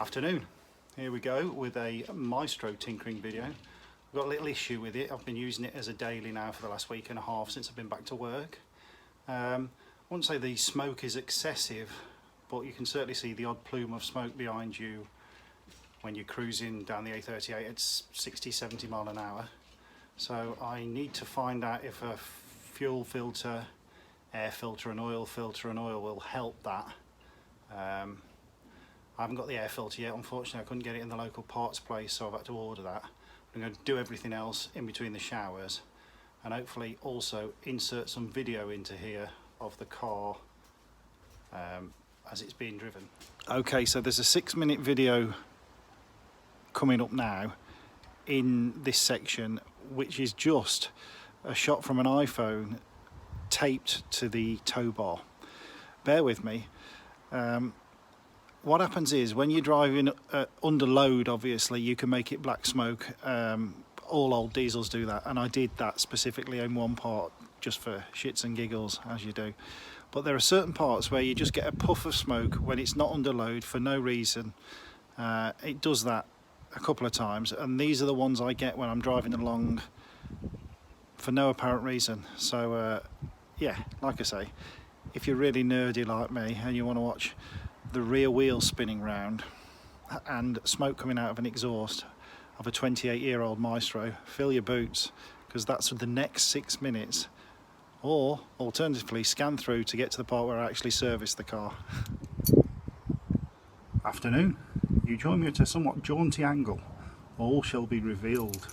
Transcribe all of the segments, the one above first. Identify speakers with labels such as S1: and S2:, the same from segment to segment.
S1: Afternoon. Here we go with a Maestro tinkering video. I've got a little issue with it. I've been using it as a daily now for the last week and a half since I've been back to work. I wouldn't say the smoke is excessive, but you can certainly see the odd plume of smoke behind you when you're cruising down the A38 at 60-70 mile an hour. So I need to find out if a fuel filter, air filter and oil will help that. I haven't got the air filter yet, unfortunately. I couldn't get it in the local parts place, so I've had to order that. I'm going to do everything else in between the showers and hopefully also insert some video into here of the car as it's being driven. Okay, so there's a 6-minute video coming up now in this section, which is just a shot from an iPhone taped to the tow bar. Bear with me. What happens is when you're driving under load, obviously you can make it black smoke. All old diesels do that, and I did that specifically in one part just for shits and giggles, as you do. But there are certain parts where you just get a puff of smoke when it's not under load for no reason. It does that a couple of times, and these are the ones I get when I'm driving along for no apparent reason. So yeah, like I say, if you're really nerdy like me and you want to watch the rear wheel spinning round and smoke coming out of an exhaust of a 28-year-old Maestro, fill your boots, because that's for the next 6 minutes. Or alternatively, scan through to get to the part where I actually service the car. Afternoon. You join me at a somewhat jaunty angle. All shall be revealed.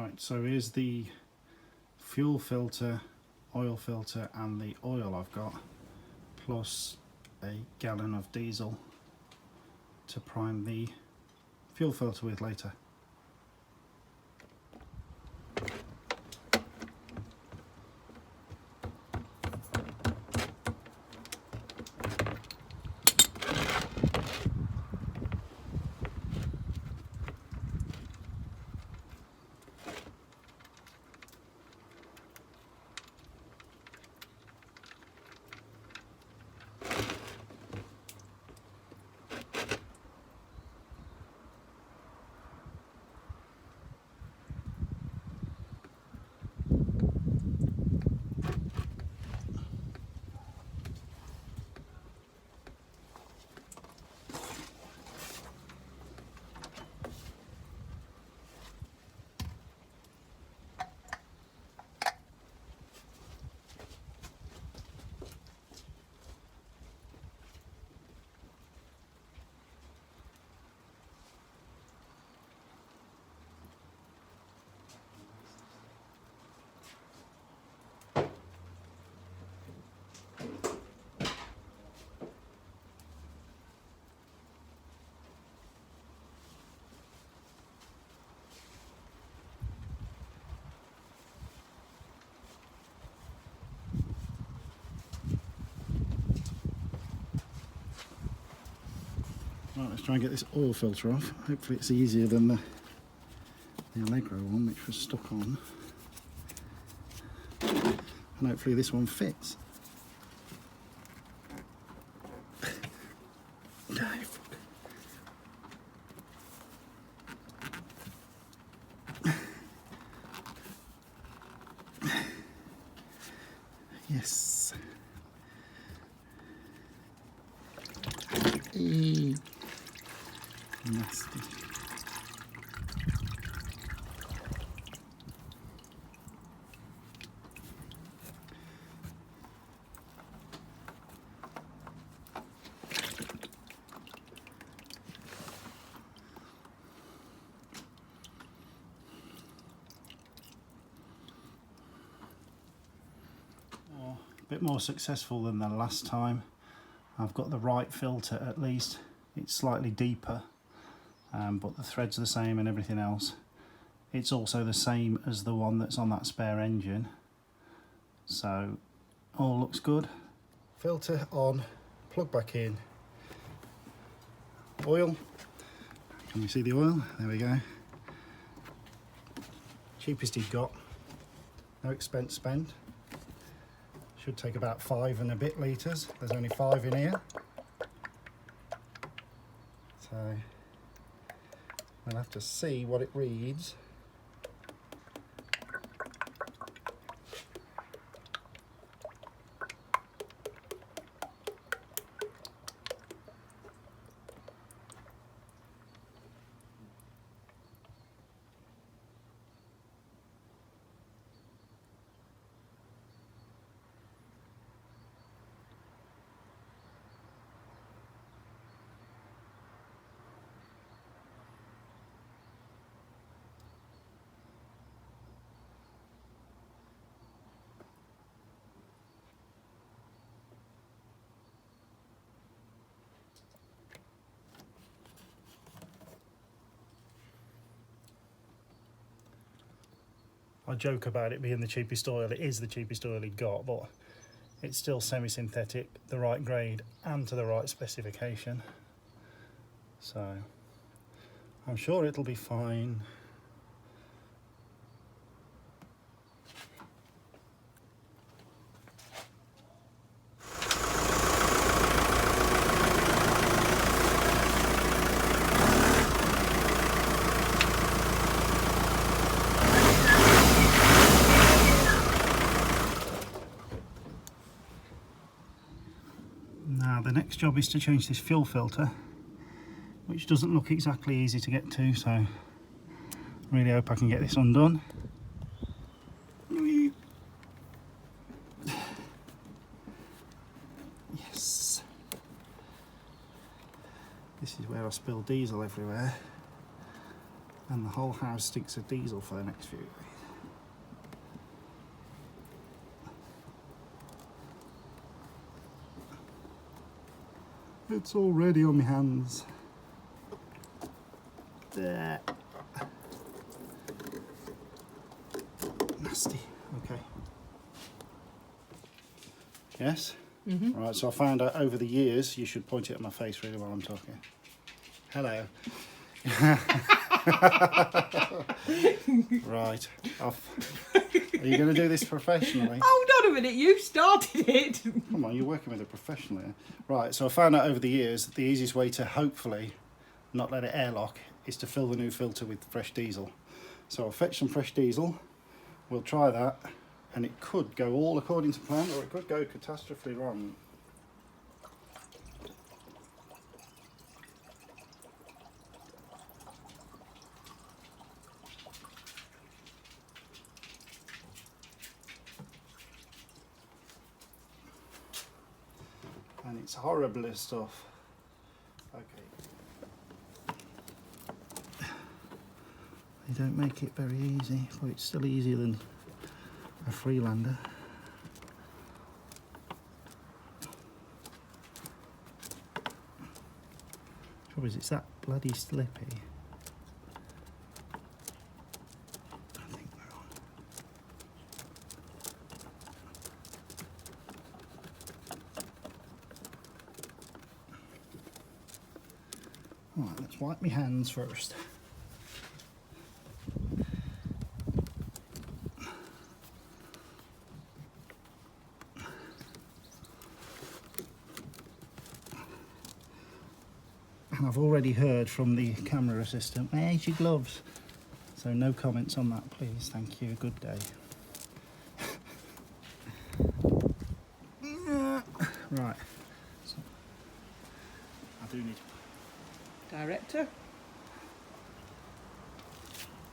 S1: Right, so here's the fuel filter, oil filter and the oil I've got, plus a gallon of diesel to prime the fuel filter with later. Right, let's try and get this oil filter off. Hopefully it's easier than the Allegro one, which was stuck on. And hopefully this one fits. Yes. Nasty. A bit more successful than the last time. I've got the right filter at least. It's slightly deeper, but the thread's the same and everything else. It's also the same as the one that's on that spare engine. So all looks good. Filter on, plug back in. Oil. Can we see the oil? There we go. Cheapest you've got. No expense spent. Should take about 5 and a bit litres. There's only 5 in here. So we'll have to see what it reads. I joke about it being the cheapest oil. It is the cheapest oil he got, but it's still semi-synthetic, the right grade and to the right specification. So I'm sure it'll be fine. Now the next job is to change this fuel filter, which doesn't look exactly easy to get to, so I really hope I can get this undone. Yes. This is where I spill diesel everywhere. and the whole house stinks of diesel for the next few days. It's already on my hands. There. Nasty. Okay. Yes? Mm-hmm. Right, so I found out over the years, you should point it at my face really while I'm talking. Hello. Right. Are you going to do this professionally?
S2: Hold on a minute, you started it.
S1: Come on, you're working with a professional here. Right, so I found out over the years that the easiest way to hopefully not let it airlock is to fill the new filter with fresh diesel. So I'll fetch some fresh diesel, we'll try that, and it could go all according to plan, or it could go catastrophically wrong. And it's horrible stuff. Okay. They don't make it very easy, but it's still easier than a Freelander. Trouble is, it's that bloody slippy. I think we're on. Right, let's wipe my hands first. And I've already heard from the camera assistant, where's your gloves? So no comments on that, please. Thank you. Good day. Right. So, I do need...
S2: Director.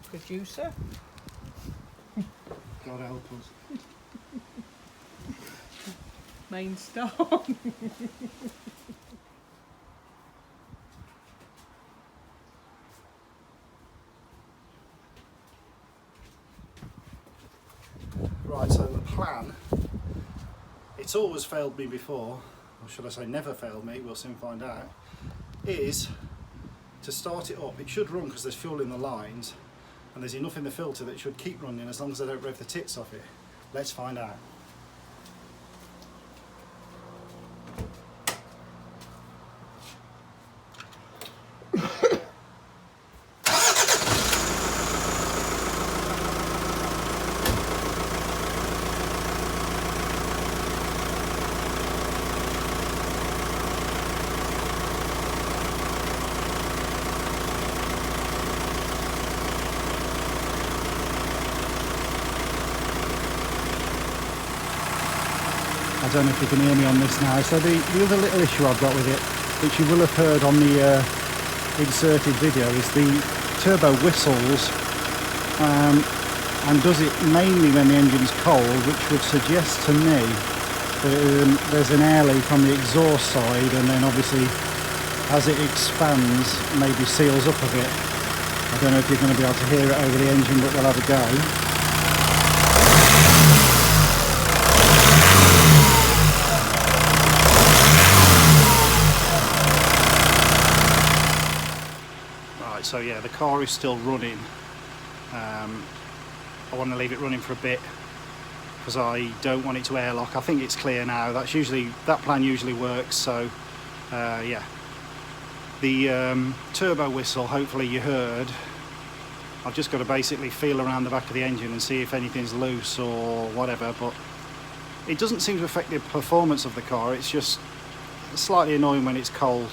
S2: Producer.
S1: God help us.
S2: Main star.
S1: Right, so the plan, it's always failed me before, or should I say never failed me, we'll soon find out, is to start it up. It should run because there's fuel in the lines and there's enough in the filter that it should keep running as long as I don't rev the tits off it. Let's find out. I don't know if you can hear me on this now. So the other little issue I've got with it, which you will have heard on the inserted video, is the turbo whistles and does it mainly when the engine's cold, which would suggest to me that there's an air leak on the exhaust side, and then obviously as it expands maybe seals up a bit. I don't know if you're going to be able to hear it over the engine, but we'll have a go. So yeah, the car is still running. I want to leave it running for a bit because I don't want it to airlock. I think it's clear now. That plan usually works. So yeah, the turbo whistle, hopefully you heard. I've just got to basically feel around the back of the engine and see if anything's loose or whatever, but it doesn't seem to affect the performance of the car. It's just slightly annoying when it's cold.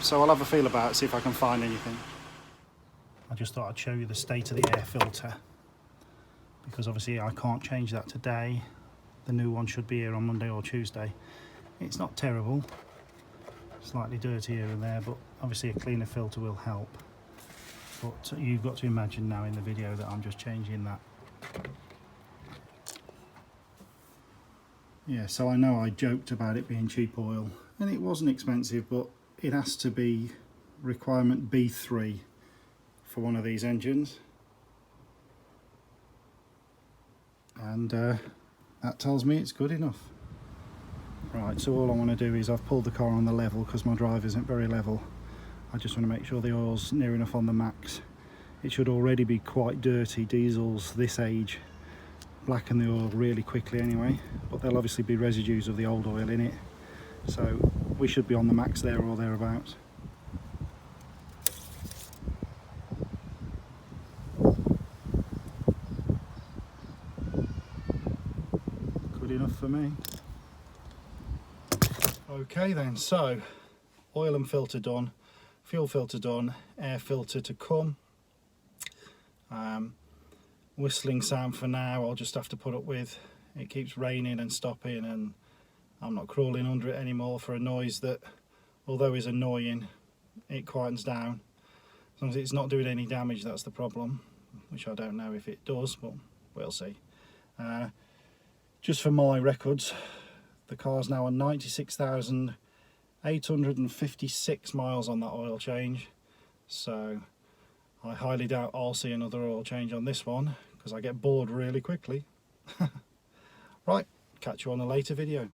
S1: So I'll have a feel about it, see if I can find anything. I just thought I'd show you the state of the air filter, because obviously I can't change that today. The new one should be here on Monday or Tuesday. It's not terrible, slightly dirty here and there, but obviously a cleaner filter will help. But you've got to imagine now in the video that I'm just changing that. Yeah, so I know I joked about it being cheap oil, and it wasn't expensive, but it has to be requirement B3 for one of these engines, and that tells me it's good enough. Right, so all I want to do is, I've pulled the car on the level because my drive isn't very level. I just want to make sure the oil's near enough on the max. It should already be quite dirty. Diesels this age blacken the oil really quickly anyway, but there'll obviously be residues of the old oil in it, so we should be on the max there or thereabouts. Good enough for me. Okay then, so oil and filter done, fuel filter done, air filter to come. Whistling sound for now I'll just have to put up with. It keeps raining and stopping, and I'm not crawling under it anymore for a noise that, although is annoying, it quietens down. As long as it's not doing any damage, that's the problem, which I don't know if it does, but we'll see. Just for my records, the car's now on 96,856 miles on that oil change, so I highly doubt I'll see another oil change on this one because I get bored really quickly. Right, catch you on a later video.